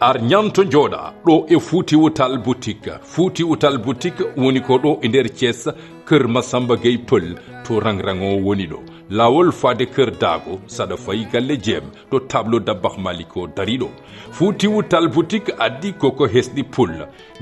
ar nyanto joda do e Fouti Wutal boutique woni ko do e der Thiès keur Massamba Gueye Peul to rangrango woni do lawol fade keur dago sada fay galle jem to tableau dabakh maliko darido Fouti Wutal boutique addi koko hesdi pul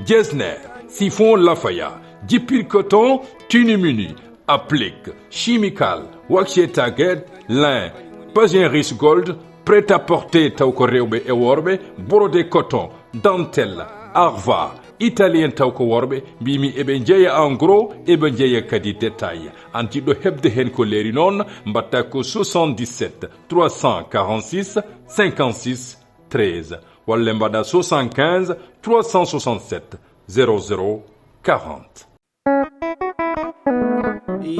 jesner siphon lafaya jipir coton tunimuni applique chimical waxé taguet lin Pageris Gold prêt-à-porter tawko rewbe e worbe brodé coton dentelle arva italien tawko worbe bimi ebe jeeya en gros ebe jeeya kadi détail anti do hebde hen ko leri non mbatta ko 77 346 56 13 walla mbada 75 367 00 40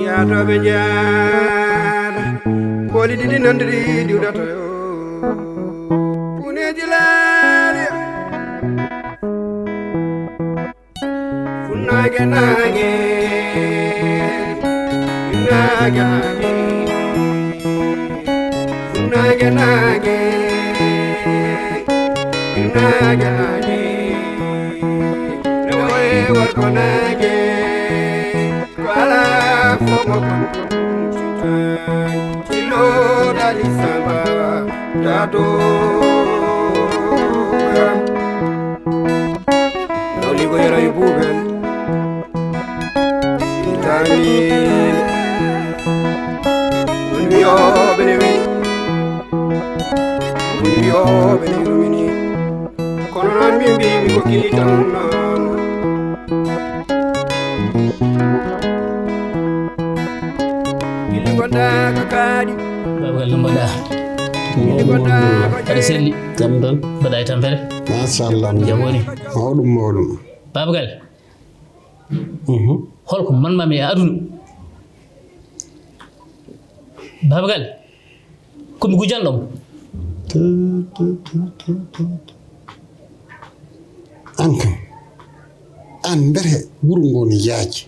ya do be jaar ko li di nandiri diwdato yo pune dilale funage nage funage nage rewe war konage kwala fomo kilo dali samba dado noli go yara ibubel itani unyo benewi mini kono nan mi ko kilitan kakadi babgal lambada ada selli tamdon baday tampere masallah jamoni mawdum babgal holko man mami aduna babgal ko mi gujandom an bere burngoni yaaji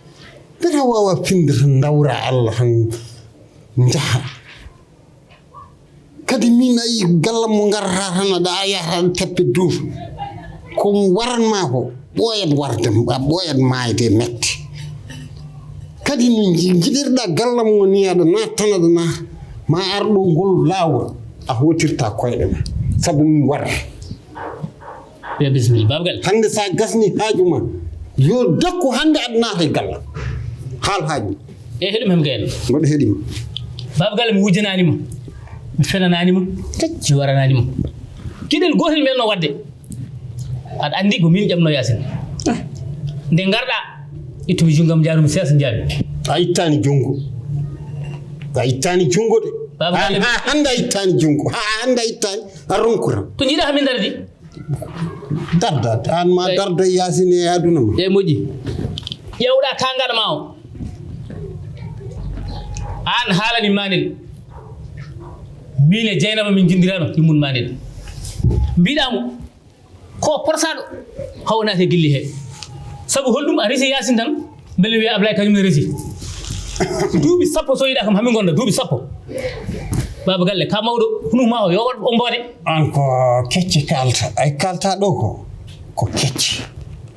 bere wawa findir ndawra Allah han njaha kadi min ay gallam mo ngarata tan da yata teppe duuf ko waranma ko boyat wardem boyat maayde metti kadi min jidirda gallam mo ni ada natanada na ma ardo gol lawol a hotirta koyde ma sabu min war ya bismillah babgal hande sa gasni haajuma yo dakko hande adnata gallam hal haaju e hedum hem gayen ngodo hedim babgal mi wujjanani mo mi fenanani mo mi waranani mo kidel gotel melno wadde ad andi ko min jamno yasin nde garda itumi jungam jarum sesa jabi a ittani jungo de handa ittani jungo handa ittani aronkura to jida hamin dardi darda an ma darda yasin e aduna ma e moji yewda kangal mawo an halani manel mine Jeynaba min jindirano immun manel bidamo ko porsado hawnate gilli he sabu holdum a resi yasin tan bele wi ablay kanyum resi duubi sappo so yida kam hami gonda duubi sappo baba galle ka mawdo hunu ma yo o mbode an ko kecci kalta ay kalta do ko kecci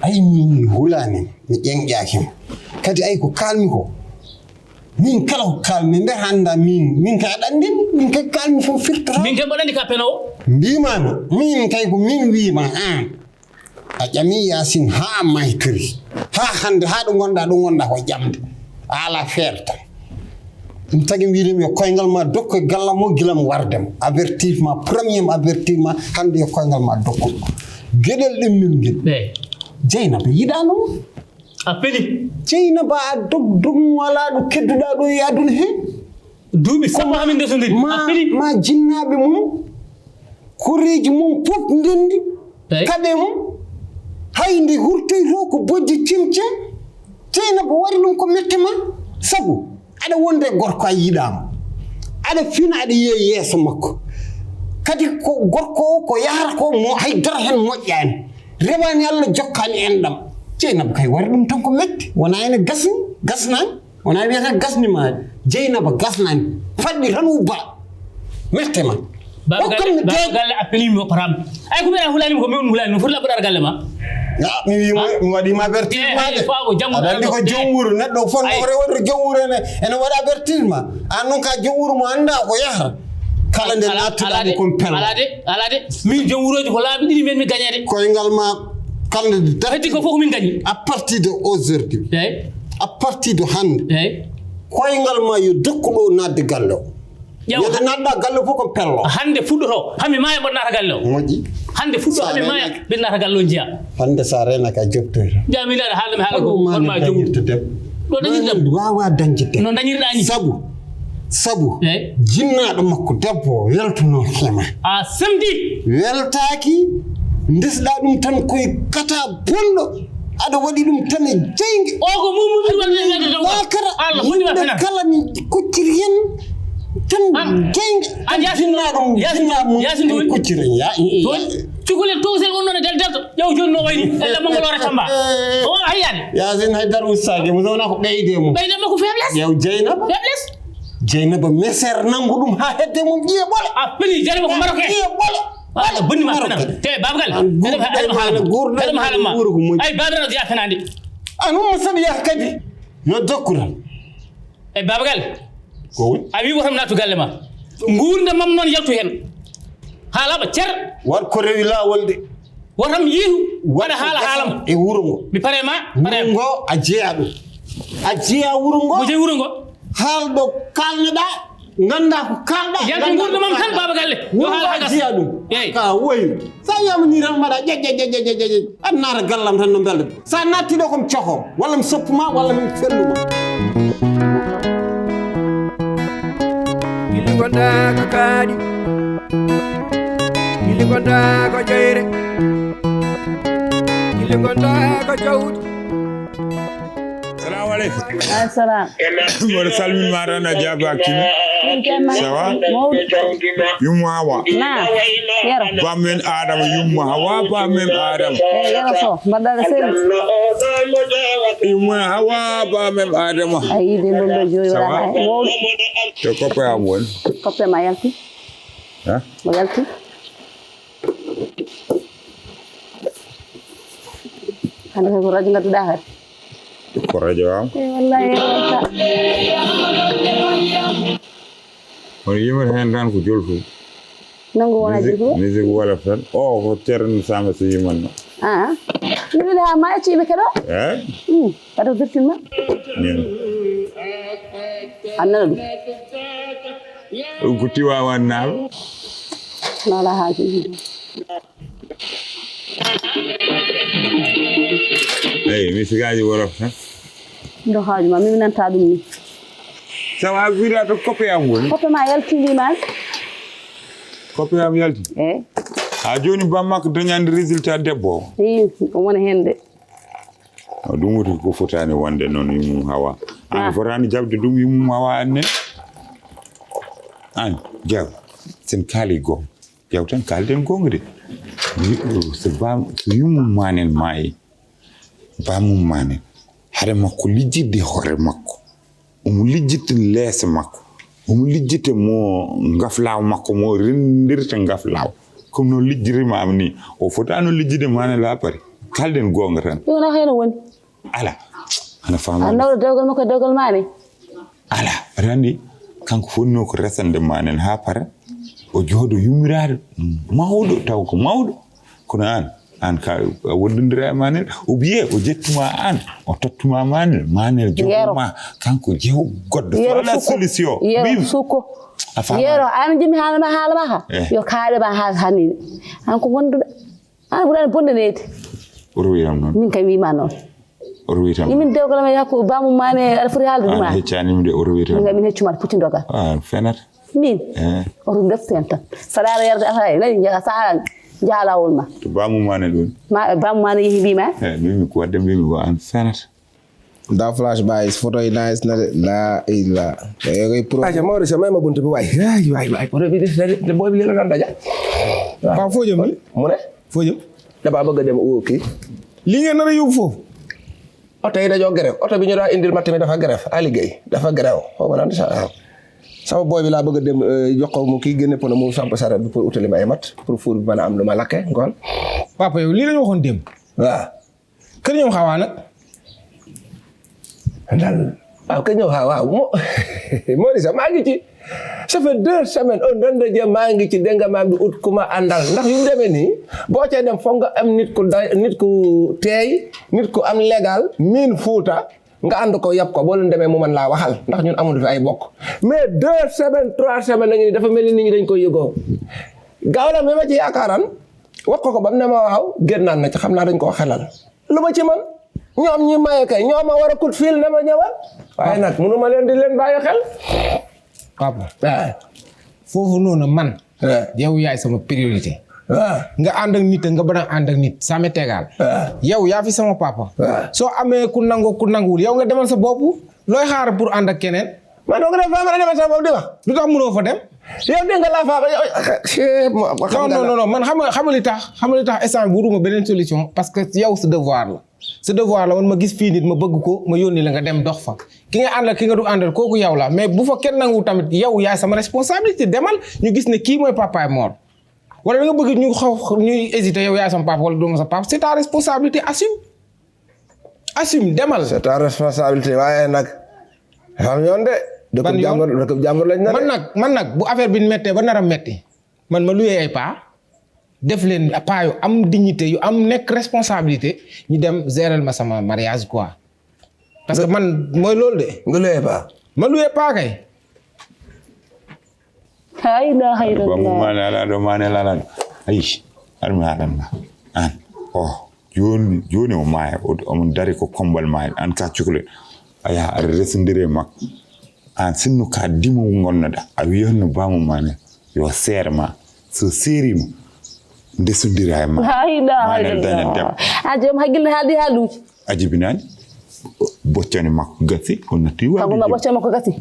ay min hulani mi jengjaaki kadi ay ko kalmi ko min kala ko kalmi nde handa min ka dandin min ka kalmi fo firtata min ke bodandi ka peno mbimami min kay ko min wiima an a jami yasin ha maytiri ha hande ha do gonda ko jamde ala ferta dum tagi wiidem yo koyngal ma dokko gallam mo gilam wardem avertissement premier avertissement hande yo koyngal ma dokko gedel dem min gel Jeynaba yidano appeli Jeynaba dog wala do kedduda do yadun he duubi sama amin desondiri appeli ma jinnabe mum kureji mum pop ndendi kade mum hayndi hurtoy ro ko bojji cimce Jeynaba wari dum ko mettema sabu ada wonde gorko yidama ada fina ada yeso makko kadi ko gorko ko yahara ko mo hay dara hen mojjani rewani Allah jokkani endam Jeynaba kay wari dum tan ko metti wona ene gasnan wona wiata gasni ma Jeynaba gasnani faddi tan ubba mettema baba galle appeli mo param ay ko mena hulani ko min hulani furla bodar galle ma mi wadi ma avertissement de andi ko jomwuru neddo fon wore jomwuru ene wada avertissement an non ka jomwuru mo anda ko yahra kala nde nattuɗaɗi kon pel alade min jomwuroji ko laabi ɗiɗi men mi gagnade koyngal ma kalde heddi ko fof min gagni à partir de aujourd'hui à partir de hande koyngal ma yo dokkuɗo nadde galle o yede nadda galle fof ko pello hande fuɗɗoto hami maya bonnata galle o moƴƴi hande fuɗɗo hami maya binnata galle o jiya hande sa rena ka joftoyta jamilaɗa haalami haala ko wonma jomwurto ɗo dañirɗam wawa dañde no dañirɗani sabu jinnaɗo makko debbo weltuno hema a semdi weltaki ndesɗa ɗum tan koye kata bonɗo aɗa waɗi ɗum tan e jeyge o ko wakara yimɓe kala mi kocciri hen tan jeyge jinnaɗum kocciri cukalel towsel on noon del delto ƴew joni no wayni elle mangolore tamba o hayyade yasin haydara ustake mo sowna ko ɓeydemo ko faiblesse ƴew jeynaba jeynaba meser nangu ɗum ha hedde mum ƴiye ɓole a peli jeynaba ko maroke ƴiye ɓole bonni ma fena te babagal edem haalama ay babiraɗo ya fenade anuma saɗa yaha kadi yo dokkural e babagal ko woni a wi wotam nattu galle ma gurde mam noon yaltu hen haalaɓa cer wat ko rewi lawol de wotam yiitu waɗa haalam e wuro ngo mi pare ma ngo a jeeya ɗum a jeeya wuro ngo mo jeeyi wuro ngo haalɗo kalneɗa ganda ko kalɗa yaltu gurde mam tan baba galle yo haala hagas jeeya ɗum ka woyu sa yamani tan mbaɗa ƴeƴeƴeƴeƴeƴe an naata gallam tan no belɗa sa nattiɗo komi coho walla mi soppuma walla mi felluma gilli gonɗa ko kaaɗi gilli gonɗa ko jeyre gilli gonɗa ko jawdi Salam alaikum. Assalam. Mor salmin marana jaba kimi. Sawa? Yumu hawa. Na. Yero. Bamen Adam yumu hawa bamen Adam. Yero so. Badal sen. Yumu hawa bamen Adam. Ay de ndo joy wala. Mo. To kope amwon. Kope ma yalti. Ha? Mo yalti. Hande ko radio ngatu dahar. Ko radio am. Wallahi. On yimar hen dan ko jolfu. Nango wona jolfu. Music wala fan. Oh ko tern sama so yiman. Ah. Ni la ma ci be kado. Kado dirtima. Annalu. Ko tiwa wannal. Nala haji. Hey, misigaji wala fan. Ndo haji ma mi nanta dum ni. Sawa vira to kope am woni. Kope ma yalti li man. Kope am yalti. Ha joni bammak dañande résultat debbo. Ko wona hende. Dum woni ko fotani wonde non yum hawa. An forani jabde dum yum hawa anne. An jaw sen kali go. Jaw tan kalden gongde. Se bam yum manen mai. Bamu manen. Hare makko lijjide hore makko. Lijjite leese makko. Lijjite mo ngaflaaw makko mo rendirta ngaflaaw. Comme no lijjirima am ni o fotano lijjide manen la pare. Kalden gonga tan. Yona heno woni. Ala. Ana fama. Annaw dewgal makko dewgal mane. Ala, randi kanko fonno ko resande manen ha pare. O jodo yumirade mawdo taw ko mawdo. Kono an ka wondindira manen o biye o jettuma an o tottuma manen joguma kanko jew goddo wala solution yero suko yero an jimi halama ha yo kaale ba ha hanni an ko wondude an buran bonde neti orwiyam non min kay wi ma non orwitam min dewgal ma yakko bamu mane al furi halde duma heccani mi de orwitam min heccuma puti dogal fenat min oru deften tan sadara yarde afay lay sahara jalawol ma to bamu mane don ma bamu mane yehi bima mimi ko wadde mimi ko an fenat da flash buys photo nice na la ila e pro aja mawri sama ma buntu bi way photo bi de boy bi la daja ba fo jëm ni mu ne fo jëm da ba bëgg dem o ki li ngeen na yow fofu auto yi dañoo grève auto bi ñu da indil matt mi dafa grève Ali Gueye dafa grève xaw ma nan sa sama boy bi laa bëgg a dem jox ko mu kii génne pono mu samp saret bi pour utali ma ay mat pour fuur bi mën a am lu ma lakke ngoon. papa yow lii la ñu waxoon démb. waaw. kër ñoom xawaa nag. daal waaw kër ñoom xawaa moo di sax maa ngi ci ça fait 2 semaines maa ngi ci dégg nga maam di ut ku ma àndal ndax yu mu demee nii boo cay dem foog nga am nit ku teey nit ku am légal miin Fuuta nga ànd ko yab ko boo leen demee mu mën laa waxal ndax ñun amul fi ay bokk mais 2 semaines 3 semaines la ñu dafa mel ni nit ñi dañ koy yëgoo gaaw la mi ma ci yaakaaran wax ko ba mu ne ma waaw génnaan na ci xam naa dañ koo xelal lu ma ci man ñoom ñi maye kay ñoo ma war a kut fiil na ma ñëwal waaye nag mënu ma leen di leen bàyyi xel papa foofu noonu man yow yaay sama priorité nga ànd ak nit nga bañ a ànd ak nit ça m'est égal yow yaa fi sama papa soo amee ku nanguwul yow nga demal sa bopp looy xaar pour ànd ak keneen man doo nga def faa mën a demal sa bopp di wax lu tax mënoo fa dem yow dégg nga laa faa non man xam li tax instant bi wutuma beneen solution parce que yow sa devoir la man ma gis fii nit ma bëgg ko ma yónni la nga dem dox fa ki nga àndal ki nga du àndal kooku yow la mais bu fa kenn nangu tamit yow yaay sama responsabilité demal ñu gis ne kii mooy papaay Mor wala da nga bëgg ñuy hésiter yow yaay sama papa wala doo ma sa papa c'est ta responsabilité assume demal. c'est ta responsabilité waaye nag xam yoon de. ban yoon dëkk jàmbur lañ man nag bu affaire bi méttee ba nar a métti man ma luyee ay paa def leen paa yu am dignité yu am nekk responsabilité ñu dem gérer ma sama mariage quoi parce que man mooy loolu de. nga luyee paa. ma luyee paa kay. joni o maya omon dari ko kombal maya an ka cukle aya ar resindire mak an sinno ka dimo gonnoda a wiyanno bamu mane yo serma so serima ndesundira ma ajom hagil hadi haluji ajibinani boccani makko gasi on nati wa kaguma boccani makko gasi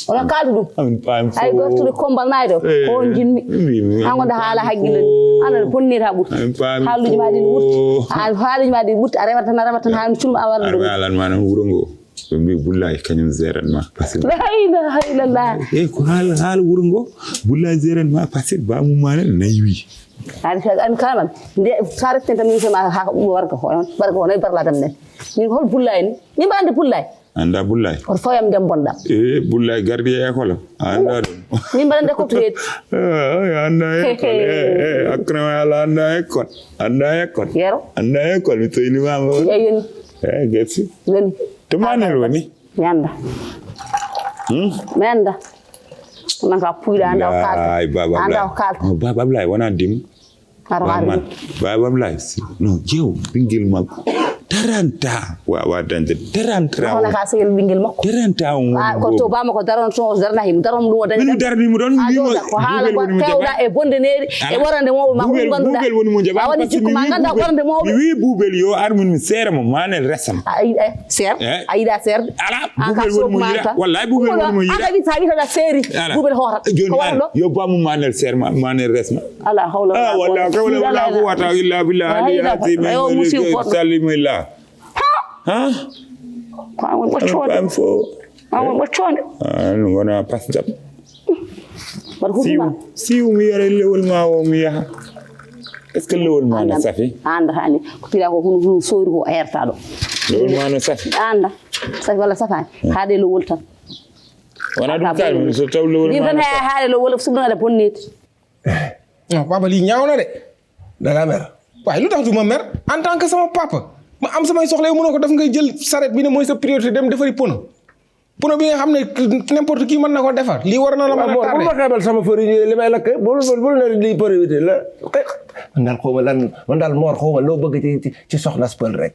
wala kaldu ay gortude kombal maydo ko jinmi an gonda haala haggile ana bonnira but haaluji ma din but haaluji ma din but a rewata han cum a wardo alan man wuro ngo be bullay kanyum zeran ma pasir la ilaha illallah ko haal wuro ngo bullay zeran ma pasir ba mu manal naywi an kaman de sarete tan ni sama ha warga ko barla tam ne ni hol bullay ni bande bullay anda bullay or foyam dem bonda bullay gardien école anda do ni bande ko tuet anda école akrama ala anda école yero anda école mi toyni mama yeni getsi yeni to manel woni yanda menda nanga puida anda kal ay baba blay wona dim baba blay no jew bingil makko taranta wa dande taranta wala ka sel bingil makko taranta ko to ba mako daron so darna him daron dum dande min darni mu don ko hala ko tewda e bonde neeri e warande mo ma ko ganduda bubel woni mo jaba woni ci ko ma ganda warande mo wi bubel yo armun mi sere mo manel resam ay ser ayida ser ala bubel woni mo yira wallahi bubel woni mo yira ala bi sabi da seri bubel hora ko warlo yo ba mu manel ser ma manel resma ala hawla wala quwwata illa billah aliyati min salimillah ha ko amon boccode amon boccode ngona pasdam bar hukuma siw mi yare lewol ma o mi yaha est ce que lewol ma na safi anda hani ko tira ko hunu sori ko erta do lewol ma na safi anda safi wala safani haade lewol tan wana dum kal mi so taw lewol ma ni tan haade lewol subna da bonnit non papa li ñaaw na de da nga mer waaye lu tax du ma mer en tant que sama papa ma am samay soxla yow mënoo ko def ngay jël saret bi ne mooy sa priorité dem defari pono bi nga xam ne n'importe qui mën na ko defar lii war na la mën a tardé bu ma xeebal sama fëri li may lakk bul ne lii priorité la man daal Mor xawma loo bëgg ci soxna Pël rek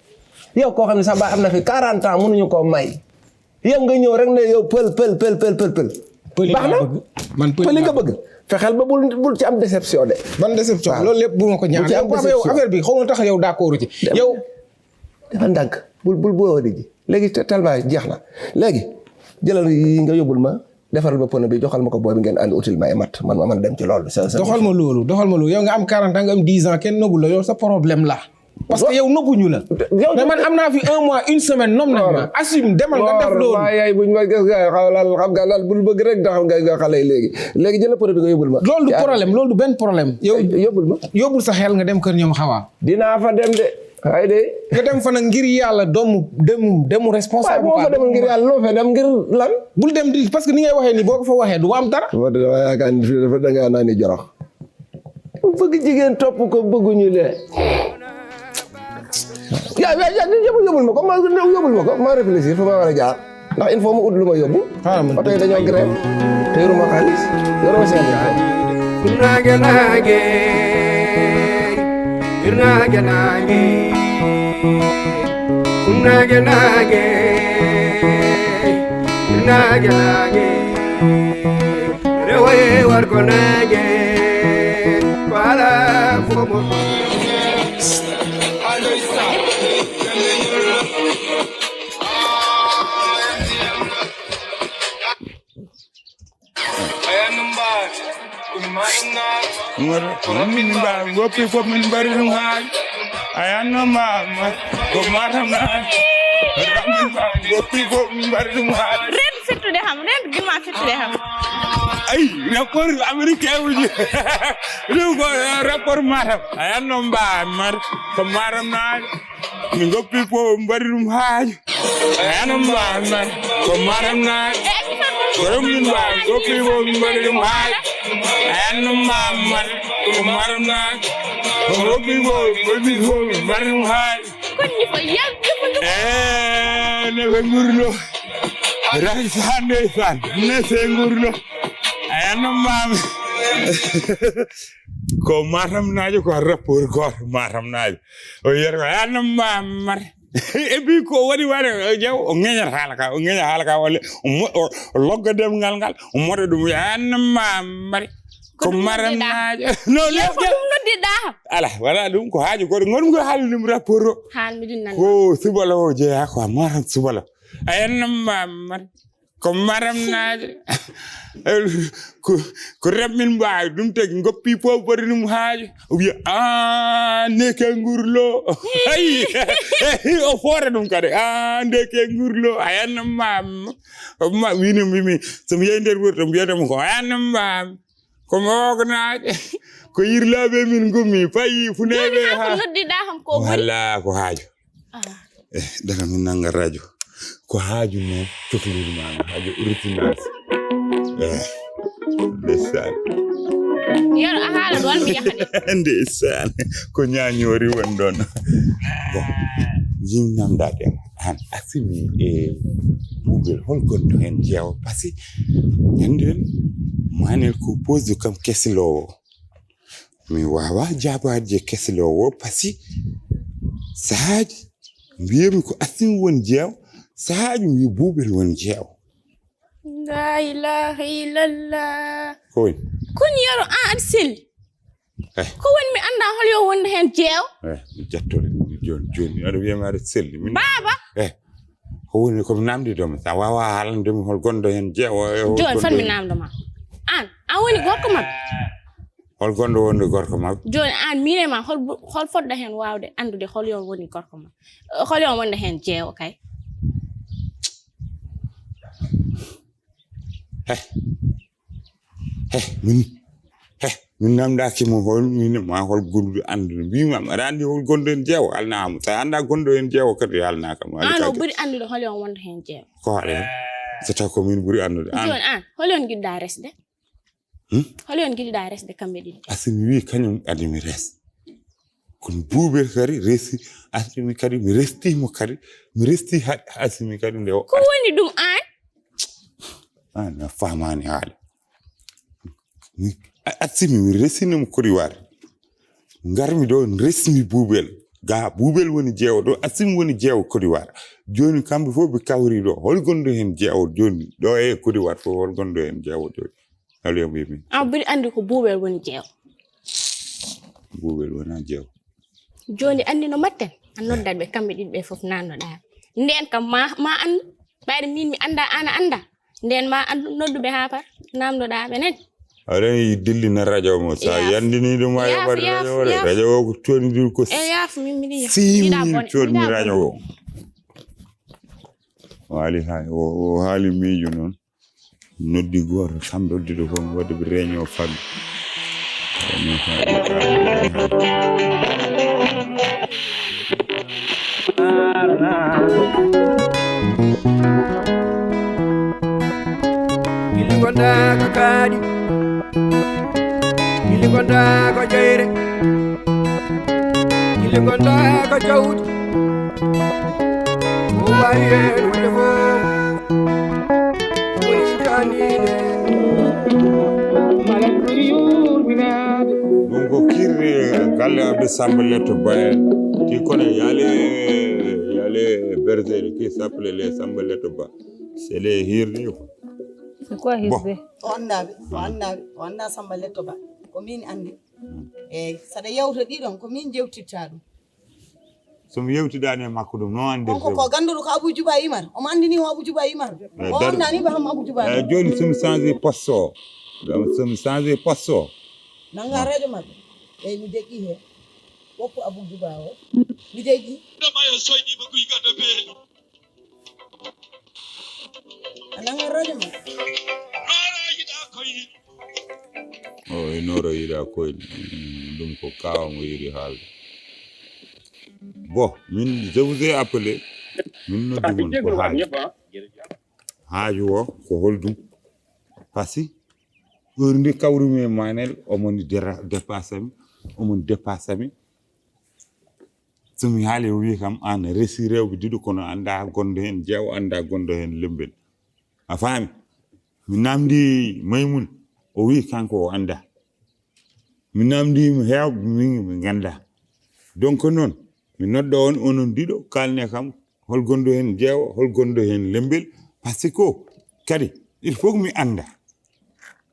yow koo xam ne sax ba am na fi 40 ans mënuñu koo may yow nga ñëw rek ne yow pël baax na man pël nga bëgg fexeel ba bul ci am déception de ban déception loolu lépp bu ma ko ñaan yow affaire bi xaw ma tax yow d'accord ci yow dafa ndànk bul boo di ji léegi tellement jeex na léegi jëlal yi nga yóbbul ma defaral ma pono bi joxal ma ko booy bi ngeen ànd util ma ay mat man dem ci loolu doxal ma loolu yow nga am 40 ans nga am 10 ans kenn nobul la yow sa problème la parce que yow nëbbuñu la mais man am naa fi 1 mois 1 semaine nom nañ ma assume demal nga def loolu waaw yaay buñ ma gis nga xam nga lal bul bëgg rek taxaw nga xale yi léegi jël produit nga yóbbul ma loolu du problème loolu du benn problème yow yóbbul ma yóbbul sa xel nga dem kër ñoom xawaa dinaa fa dem de ay de nga dem fa nag ngir yàlla demu responsable boo fa demul ngir yàlla loo fa dem ngir lan bul dem di parce que ni ngay waxee ni boo ko fa waxee du am dara wa dama yaakaar ni fii dafa dangaa naa ni jorox bëgg jigéen topp ko bëgguñu le yaa yóbbul ma ko ma réfléchir fa ma war a jaar ndax il faut ma ut lu ma yóbbu oto yi dañoo grève te yoruma xaalis yoruma seen naage naage naage naage naage naage naage rewaye war ko naage wala fomo min ba gopi ko min bari dum haaj ayano ma ko matam na min ba gopi ko min bari dum haaj ren fittude ham ren gima fittude ham ay rapport américain wuji lu ko rapport matam ayano ba mar ko matam na min gopi ko bari dum haaj ayano ba mar ko matam na min ba gopi ko bari dum haaj ayano ba mar ko matam na gopi ko bari dum haaj kon ni fa yag ne ngurlo ray sande san ne se ngurlo ayano mam ko matam najo ko rapport ko matam najo o yer ko ayano mamar e bi ko wadi jaw o ngenya halaka wala o logga dem ngal o modo dum ayano mamar ko maram najo no dum noddida ala wala dum ko haaju ko ngon ko haali dum rapport hal mi din nan ko subala o je ko maram subala ayano mamar ko maram najo ko rabmin baay dum teg ngoppi po bari dum haaju wi neke ngurlo ay o fore dum kade ndeke ngurlo ayanna ma wini mi so mi yender wurto mbiyata mo ko ayanna mam ko mogna ko yirlabe min gummi fayi funebe ha noddida ham ko bari wala ko haaju daga min nanga radio ko haaju mo tofliru ma haaju original ndeysaan yaro a haala ɗon mi yahade ndeysaan ko ñañoori won ɗon bon yimnamdade an asimi e ɓuuɓel holgonto hen jeewa par ce que ñanden manel ko pose kam kesilowo mi wawa jabaade kesilowo par ce que sahaaji mbiyami ko asimi won jeew sahaaji mi wi ɓuuɓel won jeew la ilaha illallah kon yaro an selli ko woni mi anda hol yo wonde hen jeew mi jattore joni aɗa wiyama aɗa selli baba ko woni komi namdidoma sa wawa haalandemi hol gonɗo hen jeewo joni fan mi namdoma an woni gorko mabɓe hol gonɗo wonde gorko mabɓe joni an minema hol fodɗa hen wawde andude hol yo woni gorko mabɓe hol yo wonde hen jeewo kay min namdaki mo hol min ma hol gonɗo andude mbimam aɗa andi hol gonɗo hen jeewo alnama sa anda gonɗo hen jeewo kadi alnakam an o ɓuuri andude hol yo wonde hen jeewo ko haɗen so taw ko min ɓuuri andude joni an hol yon giɗɗa resde hol yon giɗɗa resde kamɓe ɗiɗi asimi wi kañum adimi res kono buubel kadi resi asimi kadi mi restimo kadi mi resti asimi kadi nde ko woni ɗum an famani haala asimi mi resinimo koriwar garmi ɗo resmi buubel ga buubel woni jeewo ɗo asimi woni jeewo koriwar joni kamɓe fof ɓe kawri ɗo hol gonɗo hen jeewo joni ɗo e koriwar fof hol gonɗo hen jeewo joni halo mbimi an ɓuri andi ko buubel woni jeewo buubel wona jeewo joni andi no matten an noddat ɓe kamɓe ɗiɗi ɓe fof nannoɗa nden kam ma andu ɓayde min mi anda ana anda nden ma andu nodduɓe ha par namdoɗa ɓenen Are dilli na radio mo sa yandi ni dum ay bar radio ko toni dul ko yaaf mi si toni radio wali hay o hali miiju non noddi goto samdo dido ko wadde réunion fam Gili gonda ko kadi Gili gonda ko jeyre Gili gonda ko jawdi O waye wonde fo woni tanide ɗum ko kirri galle abde samba letto baye ti kono yale bergerie qui s'appelle les samba letto ba c'est les hirni C'est quoi Hizbe? O anda samba letto ba ko min andi saɗa yewta ɗiɗon ko min jewtitta ɗum somi yewtidani e makko ɗum non andi ko ganduɗo ko Abou Djouba Imar omo andini o Abou Djouba Imar o andani ba ham Abou Djouba joni somi changé poste o somi changé poste o nanga radio mabɓe eyyi mi deƴƴi he woppu Abou Djouba o mi deƴƴi mayo soyɗima ko yigata beeli a nanga radio ma noro yiɗa koyni o e noro yiɗa koyni ɗum ko kawamo yiɗi haalde bon min je vous ai appelé min noddi mon ko haaju o ko holdum pasi heure ndi kawrumi e manel omoni dépassami somi haali o wi kam an resi rewɓe diɗo kono anda gondo hen jeew anda gondo hen lembel a faami mi namdi Maymoun o wi kanko o anda mi namdimo hewɓe mi ganda donc noon mi nodɗo on onon diɗo kalne kam hol gondo hen jeewo hol gondo hen lembel par ce que kadi il faut que mi anda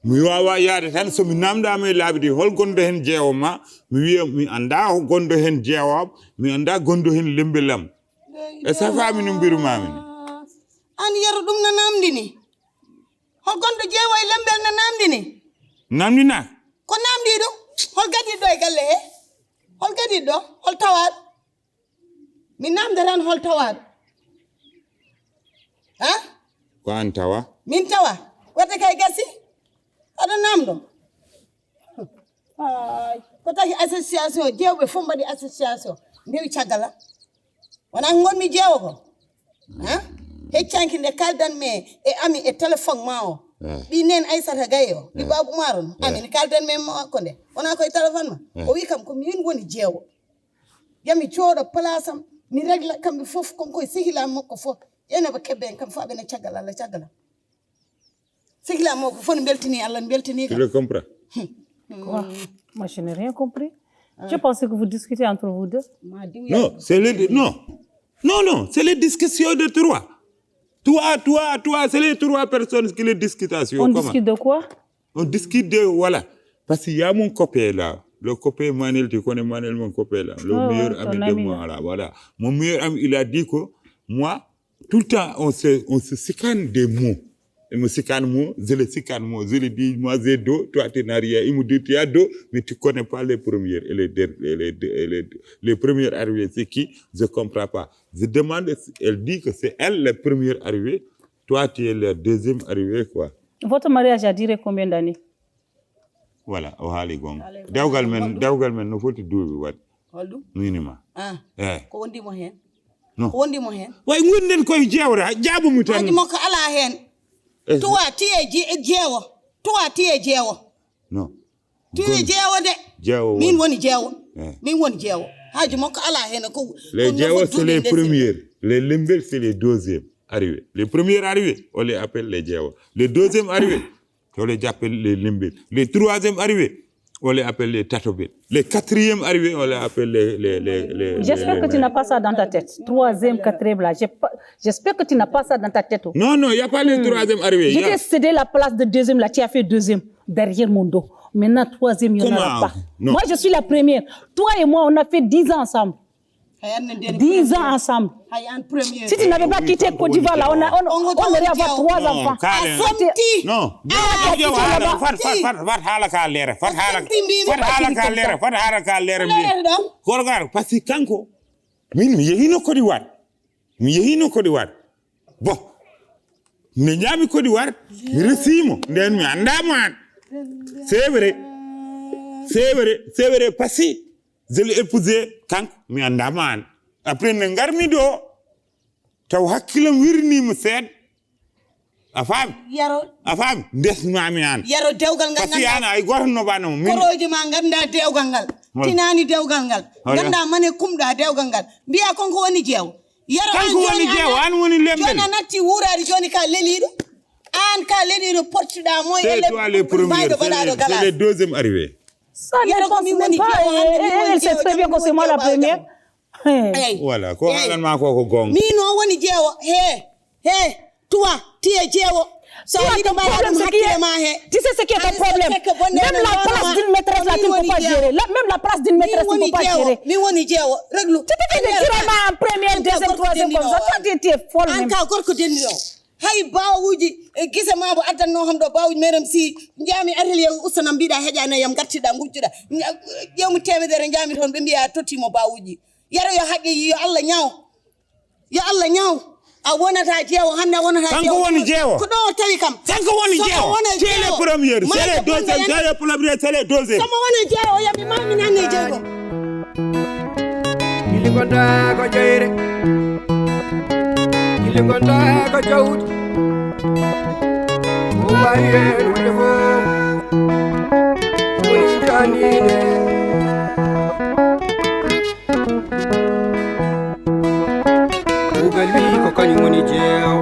mi wawa yaade tan somi namdama e laabi ɗi hol gondo hen jeewo ma mi wiya mi anda gondo hen jeewam mi anda gondo hen lembelam e sa faami no mbirumami ni an yero ɗum no namdini hol gondo jeewo e lembel no namdini namdina ko namdi ɗum hol gadiɗɗo e galle he hol gadiɗɗo hol tawaɗo mi namde tan hol tawaɗo ha ko an tawa min tawa waɗde kay gasi aɗa namɗo ko taki association jewɓe fof mbaɗi association ndewi caggal wona gonmi jeewo ko ha heccanki nde kaldanmi e ami e téléphone ma o ɗi nen Aissata Gaye o ɗi Babou Maro no amin kaldanmi e makko nde wona koye téléphone ma o wi kam ko min woni jeewo yami cooɗo place am mi régla kamɓe fof konkoye sehilam makko fof ƴeneɓe kebbe en kam fof aɓene caggal Allah caggal sehilam makko fof ne beltini Allah ne beltini tu le comprends Quoi? Moi, je n'ai rien compris. Je pensais que vous discutez entre vous deux. Non, c'est non, c'est les discussions de trois. Toi, c'est les trois personnes qui les discutent. On discute de quoi? On discute de, voilà. Parce qu'il y a mon copain là. Le copain Manel, tu connais Manel, mon copain là. Le meilleur ami de moi là, voilà. Mon meilleur ami, il a dit que moi, tout le temps, on se sicane des mots. Il me sicane mot, je le sicane mot, je lui dis, moi j'ai dos, toi tu n'as rien. Il me dit, tu as dos, mais tu ne connais pas les premières. Et les premières arrivées, c'est qui? Je ne comprends pas. Je demande, elle dit que c'est elle la première arrivée, toi tu es la deuxième arrivée, quoi. Votre mariage a duré combien d'années? Voilà, au Haligong. Dawgal men, no foti duubi wat. Holdum? Minima. Ah. Ko wondi mo hen? Non. Ko wondi mo hen? Way ngonden koy jewra, jaabu mu tan. Haji moko ala hen. Tuwa tiye jeewo. Tuwa tiye jeewo. Non. Tiye jeewo de. Jeewo. Min woni jeewo. Min woni jeewo. Haji moko ala hen ko. Les jeewo c'est les premières. Les lembel c'est les deuxièmes arrivés. Les premières arrivées, on les appelle les jeewo. Les deuxièmes arrivées, on les appelle les lembel. Les troisièmes arrivées, on les appelle les tatobel. Les quatrièmes arrivées, on les appelle les J'espère que tu n'as pas ça dans ta tête. Troisième, quatrième, là. J'espère que tu n'as pas ça dans ta tête. Non, il n'y a pas les troisième arrivées. Je t'ai cédé la place de deuxième, là. Tu as fait deuxième, derrière mon dos. Maintenant, troisième, il n'y en aura pas. Non. Moi, je suis la première. Toi et moi, on a fait 10 ans ensemble. 10 ans ensemble. Si tu n'avais pas quitté Côte d'Ivoire, là, on aurait avoir 3 enfants. Non. Parce que kanko min mi yehino Côte d'Ivoire. Bon. Mi ñami Côte d'Ivoire, mi resimo nden mi andama. C'est vrai parce que je l'ai épousé kanko mi andama. Après ne ngarmi do taw hakkilam wirnima seed a faami ndesmami an yaro dewgal ngal parce que ana ay goto nobano min koroje ma ganda dewgal ngal tinani dewgal ngal ganda mane kumda dewgal ngal biya konko woni jeew yaro kanko woni jeew an woni lembel jona natti wurade joni ka lelido an ka lelido portuda moy c'est toi le premier c'est le deuxième arrivé ça ne concerne pas elle sait très bien que c'est moi la première. Voilà, ko halan ma ko gong. Mi no woni jeewo he toi tu es jeewo. Tu sais ce qui est ton problème. Même la place d'une maîtresse là tu ne peux pas gérer. Même la place d'une maîtresse tu ne peux pas gérer. Mi woni jeewo reglu. Tu te fais des tirs en première, deuxième, troisième comme ça. Toi tu es folle même. Anka gorko dendido. Hay baawuji gise maabo addanno ham do baawuji merem si njami atel yew usana mbida hejana yam gartida ngujjuda yewmu temedere njami ton be mbiya tottimo baawuji yaro yo haqqi yo Allah ñaaw a wonata jeewo hande wonata jeewo kanko woni jeewo ko do tawi kam kanko woni jeewo c'est le premier c'est le deuxième c'est le deuxième sama wona jeewo yami mami nanne jeego ili gonda ko jeyre ili gonda ko jawdi o waye wonde fo woni janine ugal wi ko kañum woni jeew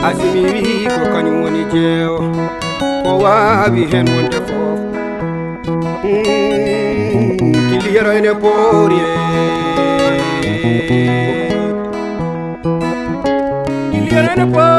asimi wi ko kañum woni jeew ko waawi hen wonde fof kiliyero ene poori kiliyero ene poori